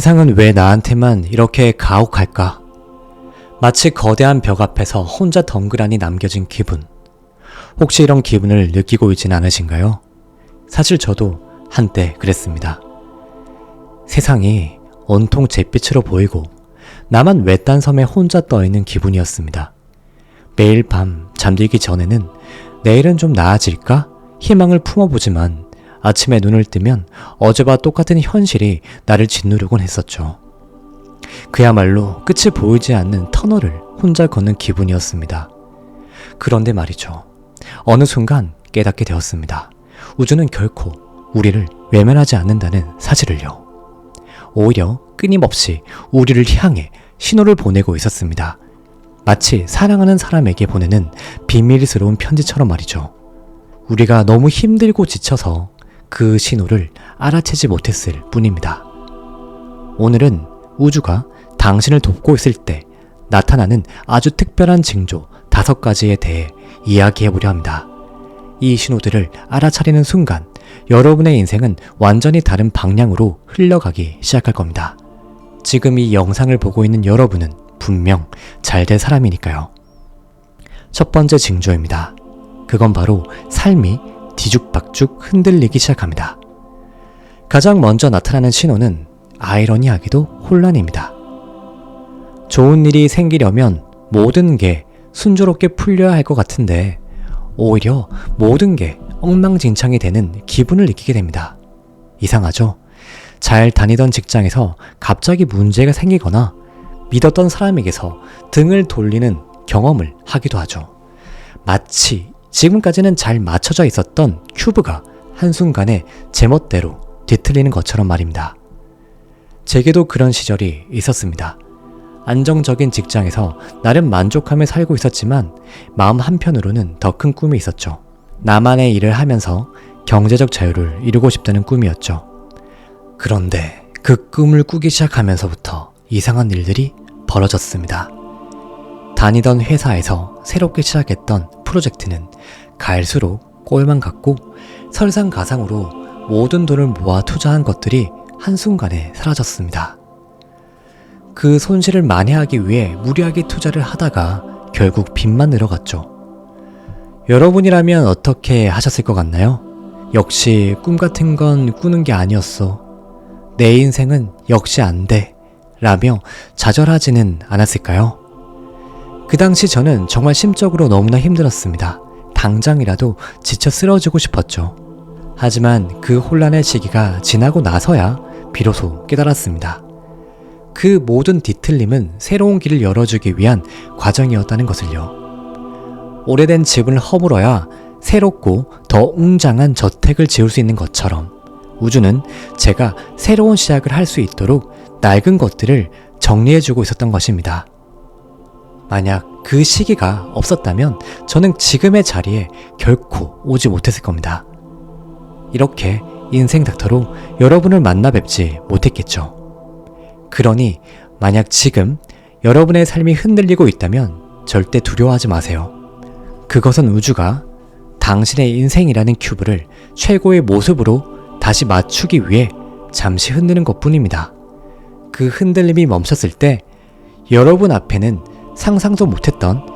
세상은 왜 나한테만 이렇게 가혹할까? 마치 거대한 벽 앞에서 혼자 덩그라니 남겨진 기분. 혹시 이런 기분을 느끼고 있진 않으신가요? 사실 저도 한때 그랬습니다. 세상이 온통 잿빛으로 보이고 나만 외딴 섬에 혼자 떠있는 기분이었습니다. 매일 밤 잠들기 전에는 내일은 좀 나아질까? 희망을 품어보지만 아침에 눈을 뜨면 어제와 똑같은 현실이 나를 짓누르곤 했었죠. 그야말로 끝이 보이지 않는 터널을 혼자 걷는 기분이었습니다. 그런데 말이죠. 어느 순간 깨닫게 되었습니다. 우주는 결코 우리를 외면하지 않는다는 사실을요. 오히려 끊임없이 우리를 향해 신호를 보내고 있었습니다. 마치 사랑하는 사람에게 보내는 비밀스러운 편지처럼 말이죠. 우리가 너무 힘들고 지쳐서 그 신호를 알아채지 못했을 뿐입니다. 오늘은 우주가 당신을 돕고 있을 때 나타나는 아주 특별한 징조 5가지에 대해 이야기해보려 합니다. 이 신호들을 알아차리는 순간 여러분의 인생은 완전히 다른 방향으로 흘러가기 시작할 겁니다. 지금 이 영상을 보고 있는 여러분은 분명 잘 될 사람이니까요. 첫 번째 징조입니다. 그건 바로 삶이 뒤죽박죽 흔들리기 시작합니다. 가장 먼저 나타나는 신호는 아이러니하게도 혼란입니다. 좋은 일이 생기려면 모든 게 순조롭게 풀려야 할 것 같은데 오히려 모든 게 엉망진창이 되는 기분을 느끼게 됩니다. 이상하죠? 잘 다니던 직장에서 갑자기 문제가 생기거나 믿었던 사람에게서 등을 돌리는 경험을 하기도 하죠. 마치 지금까지는 잘 맞춰져 있었던 큐브가 한순간에 제멋대로 뒤틀리는 것처럼 말입니다. 제게도 그런 시절이 있었습니다. 안정적인 직장에서 나름 만족하며 살고 있었지만 마음 한편으로는 더 큰 꿈이 있었죠. 나만의 일을 하면서 경제적 자유를 이루고 싶다는 꿈이었죠. 그런데 그 꿈을 꾸기 시작하면서부터 이상한 일들이 벌어졌습니다. 다니던 회사에서 새롭게 시작했던 프로젝트는 갈수록 꼴만 같고 설상가상으로 모든 돈을 모아 투자한 것들이 한순간에 사라졌습니다. 그 손실을 만회하기 위해 무리하게 투자를 하다가 결국 빚만 늘어갔죠. 여러분이라면 어떻게 하셨을 것 같나요? 역시 꿈 같은 건 꾸는 게 아니었어. 내 인생은 역시 안 돼. 라며 좌절하지는 않았을까요? 그 당시 저는 정말 심적으로 너무나 힘들었습니다. 당장이라도 지쳐 쓰러지고 싶었죠. 하지만 그 혼란의 시기가 지나고 나서야 비로소 깨달았습니다. 그 모든 뒤틀림은 새로운 길을 열어주기 위한 과정이었다는 것을요. 오래된 집을 허물어야 새롭고 더 웅장한 저택을 지을 수 있는 것처럼 우주는 제가 새로운 시작을 할 수 있도록 낡은 것들을 정리해주고 있었던 것입니다. 만약 그 시기가 없었다면 저는 지금의 자리에 결코 오지 못했을 겁니다. 이렇게 인생 닥터로 여러분을 만나 뵙지 못했겠죠. 그러니 만약 지금 여러분의 삶이 흔들리고 있다면 절대 두려워하지 마세요. 그것은 우주가 당신의 인생이라는 큐브를 최고의 모습으로 다시 맞추기 위해 잠시 흔드는 것뿐입니다. 그 흔들림이 멈췄을 때 여러분 앞에는 상상도 못했던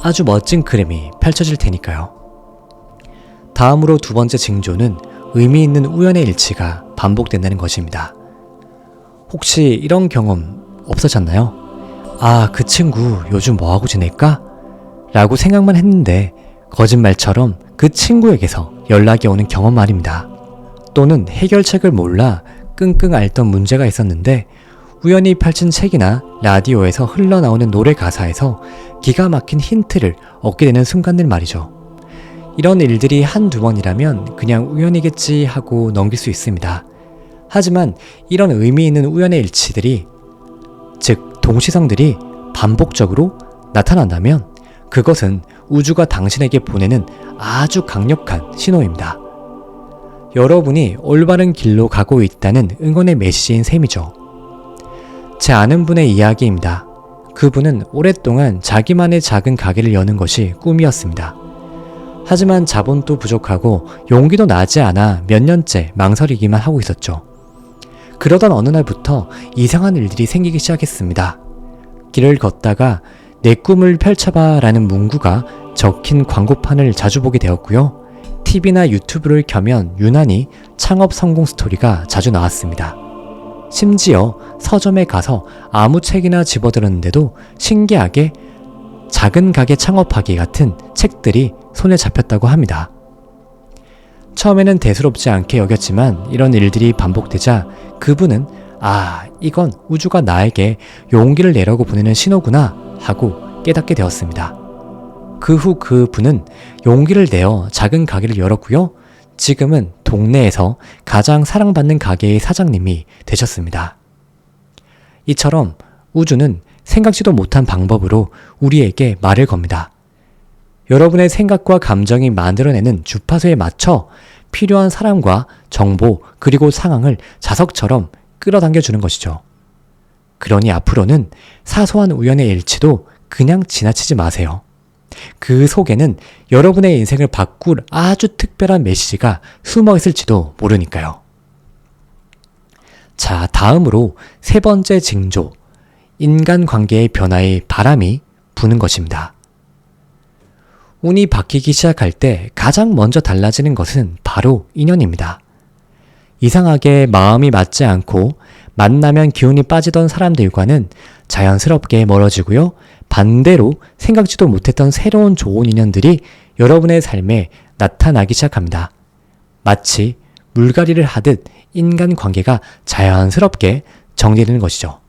아주 멋진 그림이 펼쳐질 테니까요. 다음으로 2번째 징조는 의미 있는 우연의 일치가 반복된다는 것입니다. 혹시 이런 경험 없으셨나요? 아, 그 친구 요즘 뭐하고 지낼까? 라고 생각만 했는데 거짓말처럼 그 친구에게서 연락이 오는 경험 말입니다. 또는 해결책을 몰라 끙끙 앓던 문제가 있었는데 우연히 펼친 책이나 라디오에서 흘러나오는 노래 가사에서 기가 막힌 힌트를 얻게 되는 순간들 말이죠. 이런 일들이 한두 번이라면 그냥 우연이겠지 하고 넘길 수 있습니다. 하지만 이런 의미 있는 우연의 일치들이, 즉 동시성들이 반복적으로 나타난다면 그것은 우주가 당신에게 보내는 아주 강력한 신호입니다. 여러분이 올바른 길로 가고 있다는 응원의 메시지인 셈이죠. 제 아는 분의 이야기입니다. 그분은 오랫동안 자기만의 작은 가게를 여는 것이 꿈이었습니다. 하지만 자본도 부족하고 용기도 나지 않아 몇 년째 망설이기만 하고 있었죠. 그러던 어느 날부터 이상한 일들이 생기기 시작했습니다. 길을 걷다가 내 꿈을 펼쳐봐 라는 문구가 적힌 광고판을 자주 보게 되었고요. TV나 유튜브를 켜면 유난히 창업 성공 스토리가 자주 나왔습니다. 심지어 서점에 가서 아무 책이나 집어들었는데도 신기하게 작은 가게 창업하기 같은 책들이 손에 잡혔다고 합니다. 처음에는 대수롭지 않게 여겼지만 이런 일들이 반복되자 그분은 이건 우주가 나에게 용기를 내라고 보내는 신호구나 하고 깨닫게 되었습니다. 그 후 그분은 용기를 내어 작은 가게를 열었고요. 지금은 동네에서 가장 사랑받는 가게의 사장님이 되셨습니다. 이처럼 우주는 생각지도 못한 방법으로 우리에게 말을 겁니다. 여러분의 생각과 감정이 만들어내는 주파수에 맞춰 필요한 사람과 정보 그리고 상황을 자석처럼 끌어당겨 주는 것이죠. 그러니 앞으로는 사소한 우연의 일치도 그냥 지나치지 마세요. 그 속에는 여러분의 인생을 바꿀 아주 특별한 메시지가 숨어 있을지도 모르니까요. 자, 다음으로 세 번째 징조, 인간관계의 변화에 바람이 부는 것입니다. 운이 바뀌기 시작할 때 가장 먼저 달라지는 것은 바로 인연입니다. 이상하게 마음이 맞지 않고 만나면 기운이 빠지던 사람들과는 자연스럽게 멀어지고요. 반대로 생각지도 못했던 새로운 좋은 인연들이 여러분의 삶에 나타나기 시작합니다. 마치 물갈이를 하듯 인간관계가 자연스럽게 정리되는 것이죠.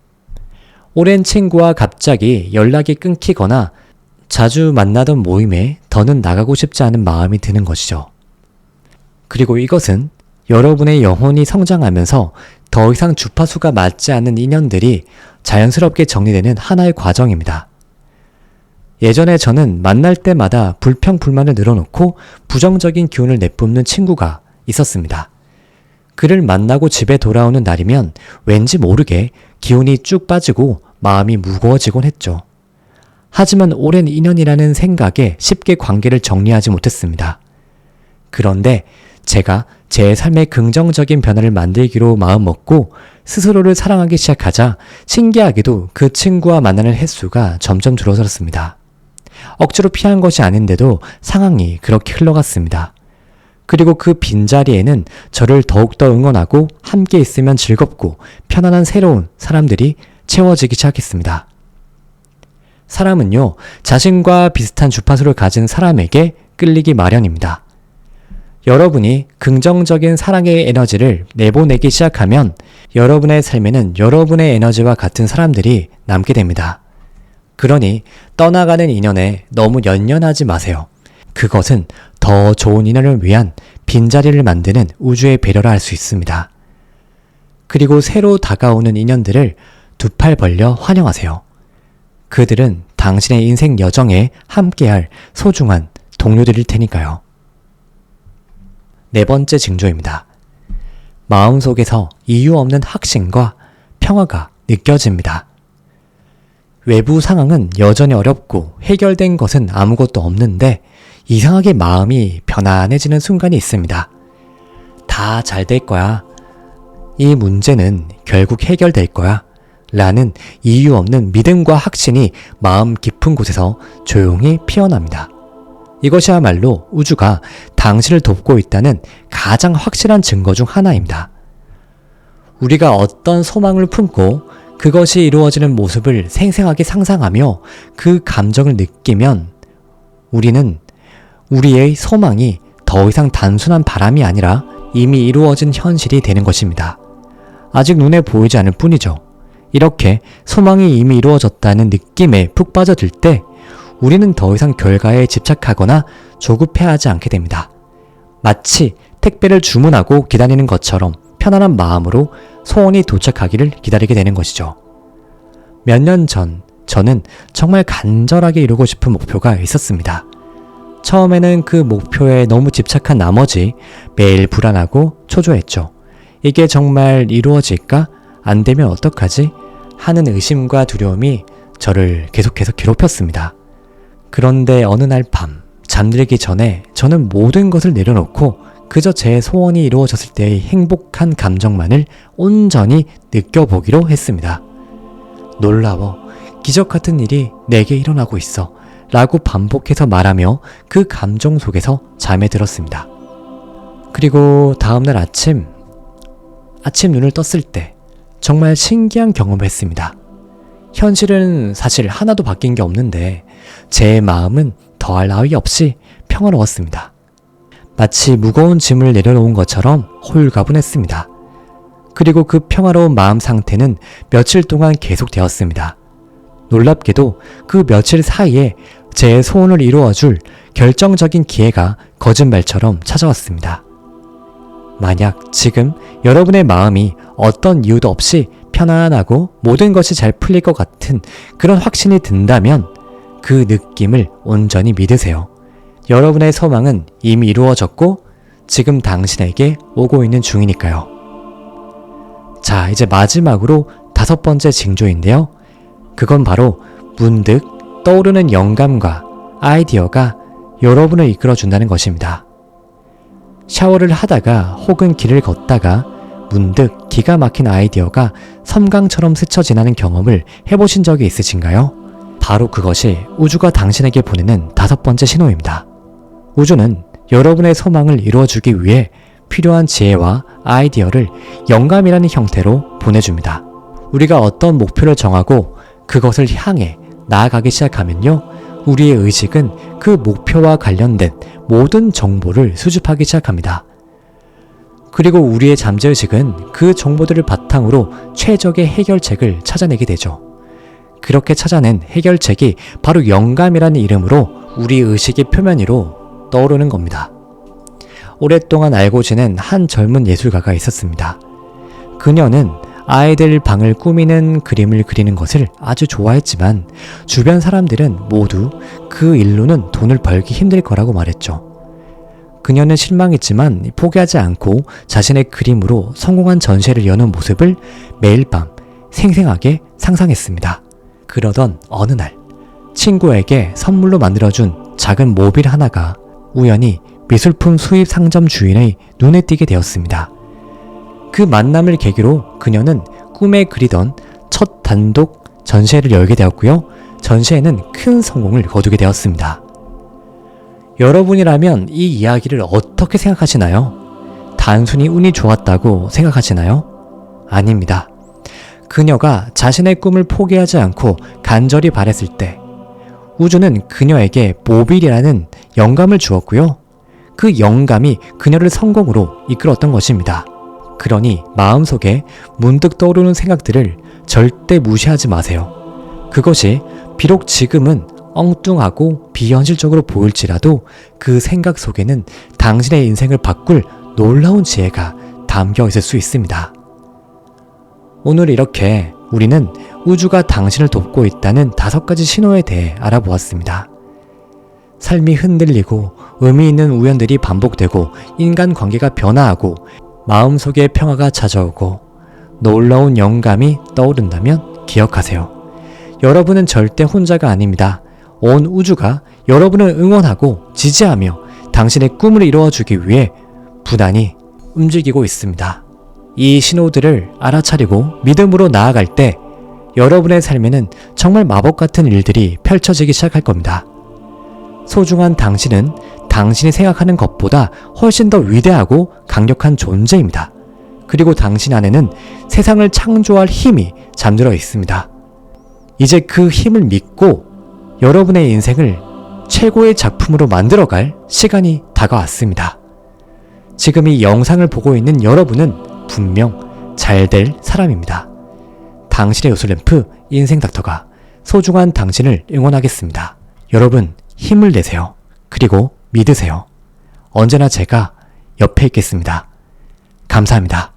오랜 친구와 갑자기 연락이 끊기거나 자주 만나던 모임에 더는 나가고 싶지 않은 마음이 드는 것이죠. 그리고 이것은 여러분의 영혼이 성장하면서 더 이상 주파수가 맞지 않는 인연들이 자연스럽게 정리되는 하나의 과정입니다. 예전에 저는 만날 때마다 불평불만을 늘어놓고 부정적인 기운을 내뿜는 친구가 있었습니다. 그를 만나고 집에 돌아오는 날이면 왠지 모르게 기운이 쭉 빠지고 마음이 무거워지곤 했죠. 하지만 오랜 인연이라는 생각에 쉽게 관계를 정리하지 못했습니다. 그런데 제가 제 삶의 긍정적인 변화를 만들기로 마음먹고 스스로를 사랑하기 시작하자 신기하게도 그 친구와 만나는 횟수가 점점 줄어들었습니다. 억지로 피한 것이 아닌데도 상황이 그렇게 흘러갔습니다. 그리고 그 빈자리에는 저를 더욱더 응원하고 함께 있으면 즐겁고 편안한 새로운 사람들이 채워지기 시작했습니다. 사람은요, 자신과 비슷한 주파수를 가진 사람에게 끌리기 마련입니다. 여러분이 긍정적인 사랑의 에너지를 내보내기 시작하면 여러분의 삶에는 여러분의 에너지와 같은 사람들이 남게 됩니다. 그러니 떠나가는 인연에 너무 연연하지 마세요. 그것은 더 좋은 인연을 위한 빈자리를 만드는 우주의 배려라 할 수 있습니다. 그리고 새로 다가오는 인연들을 두 팔 벌려 환영하세요. 그들은 당신의 인생 여정에 함께할 소중한 동료들일 테니까요. 네 번째 징조입니다. 마음속에서 이유 없는 확신과 평화가 느껴집니다. 외부 상황은 여전히 어렵고 해결된 것은 아무것도 없는데 이상하게 마음이 편안해지는 순간이 있습니다. 다 잘 될 거야. 이 문제는 결국 해결될 거야. 라는 이유 없는 믿음과 확신이 마음 깊은 곳에서 조용히 피어납니다. 이것이야말로 우주가 당신을 돕고 있다는 가장 확실한 증거 중 하나입니다. 우리가 어떤 소망을 품고 그것이 이루어지는 모습을 생생하게 상상하며 그 감정을 느끼면 우리는 우리의 소망이 더 이상 단순한 바람이 아니라 이미 이루어진 현실이 되는 것입니다. 아직 눈에 보이지 않을 뿐이죠. 이렇게 소망이 이미 이루어졌다는 느낌에 푹 빠져들 때 우리는 더 이상 결과에 집착하거나 조급해하지 않게 됩니다. 마치 택배를 주문하고 기다리는 것처럼 편안한 마음으로 소원이 도착하기를 기다리게 되는 것이죠. 몇 년 전 저는 정말 간절하게 이루고 싶은 목표가 있었습니다. 처음에는 그 목표에 너무 집착한 나머지 매일 불안하고 초조했죠. 이게 정말 이루어질까? 안 되면 어떡하지? 하는 의심과 두려움이 저를 계속해서 괴롭혔습니다. 그런데 어느 날 밤 잠들기 전에 저는 모든 것을 내려놓고 그저 제 소원이 이루어졌을 때의 행복한 감정만을 온전히 느껴보기로 했습니다. 놀라워. 기적 같은 일이 내게 일어나고 있어. 라고 반복해서 말하며 그 감정 속에서 잠에 들었습니다. 그리고 다음날 아침 눈을 떴을 때 정말 신기한 경험을 했습니다. 현실은 사실 하나도 바뀐 게 없는데 제 마음은 더할 나위 없이 평화로웠습니다. 마치 무거운 짐을 내려놓은 것처럼 홀가분했습니다. 그리고 그 평화로운 마음 상태는 며칠 동안 계속되었습니다. 놀랍게도 그 며칠 사이에 제 소원을 이루어줄 결정적인 기회가 거짓말처럼 찾아왔습니다. 만약 지금 여러분의 마음이 어떤 이유도 없이 편안하고 모든 것이 잘 풀릴 것 같은 그런 확신이 든다면 그 느낌을 온전히 믿으세요. 여러분의 소망은 이미 이루어졌고 지금 당신에게 오고 있는 중이니까요. 자, 이제 마지막으로 5번째 징조인데요. 그건 바로 문득 떠오르는 영감과 아이디어가 여러분을 이끌어준다는 것입니다. 샤워를 하다가 혹은 길을 걷다가 문득 기가 막힌 아이디어가 섬광처럼 스쳐 지나는 경험을 해보신 적이 있으신가요? 바로 그것이 우주가 당신에게 보내는 5번째 신호입니다. 우주는 여러분의 소망을 이루어주기 위해 필요한 지혜와 아이디어를 영감이라는 형태로 보내줍니다. 우리가 어떤 목표를 정하고 그것을 향해 나아가기 시작하면요, 우리의 의식은 그 목표와 관련된 모든 정보를 수집하기 시작합니다. 그리고 우리의 잠재의식은 그 정보들을 바탕으로 최적의 해결책을 찾아내게 되죠. 그렇게 찾아낸 해결책이 바로 영감이라는 이름으로 우리 의식의 표면 위로 떠오르는 겁니다. 오랫동안 알고 지낸 한 젊은 예술가가 있었습니다. 그녀는 아이들 방을 꾸미는 그림을 그리는 것을 아주 좋아했지만 주변 사람들은 모두 그 일로는 돈을 벌기 힘들 거라고 말했죠. 그녀는 실망했지만 포기하지 않고 자신의 그림으로 성공한 전시회를 여는 모습을 매일 밤 생생하게 상상했습니다. 그러던 어느 날 친구에게 선물로 만들어준 작은 모빌 하나가 우연히 미술품 수입 상점 주인의 눈에 띄게 되었습니다. 그 만남을 계기로 그녀는 꿈에 그리던 첫 단독 전시회를 열게 되었고요. 전시회는 큰 성공을 거두게 되었습니다. 여러분이라면 이 이야기를 어떻게 생각하시나요? 단순히 운이 좋았다고 생각하시나요? 아닙니다. 그녀가 자신의 꿈을 포기하지 않고 간절히 바랬을 때 우주는 그녀에게 모빌이라는 영감을 주었고요. 그 영감이 그녀를 성공으로 이끌었던 것입니다. 그러니 마음속에 문득 떠오르는 생각들을 절대 무시하지 마세요. 그것이 비록 지금은 엉뚱하고 비현실적으로 보일지라도 그 생각 속에는 당신의 인생을 바꿀 놀라운 지혜가 담겨 있을 수 있습니다. 오늘 이렇게 우리는 우주가 당신을 돕고 있다는 5가지 신호에 대해 알아보았습니다. 삶이 흔들리고 의미 있는 우연들이 반복되고 인간관계가 변화하고 마음속에 평화가 찾아오고 놀라운 영감이 떠오른다면 기억하세요. 여러분은 절대 혼자가 아닙니다. 온 우주가 여러분을 응원하고 지지하며 당신의 꿈을 이루어주기 위해 부단히 움직이고 있습니다. 이 신호들을 알아차리고 믿음으로 나아갈 때 여러분의 삶에는 정말 마법 같은 일들이 펼쳐지기 시작할 겁니다. 소중한 당신은 당신이 생각하는 것보다 훨씬 더 위대하고 강력한 존재입니다. 그리고 당신 안에는 세상을 창조할 힘이 잠들어 있습니다. 이제 그 힘을 믿고 여러분의 인생을 최고의 작품으로 만들어갈 시간이 다가왔습니다. 지금 이 영상을 보고 있는 여러분은 분명 잘 될 사람입니다. 당신의 요술램프 인생닥터가 소중한 당신을 응원하겠습니다. 여러분 힘을 내세요. 그리고 믿으세요. 언제나 제가 옆에 있겠습니다. 감사합니다.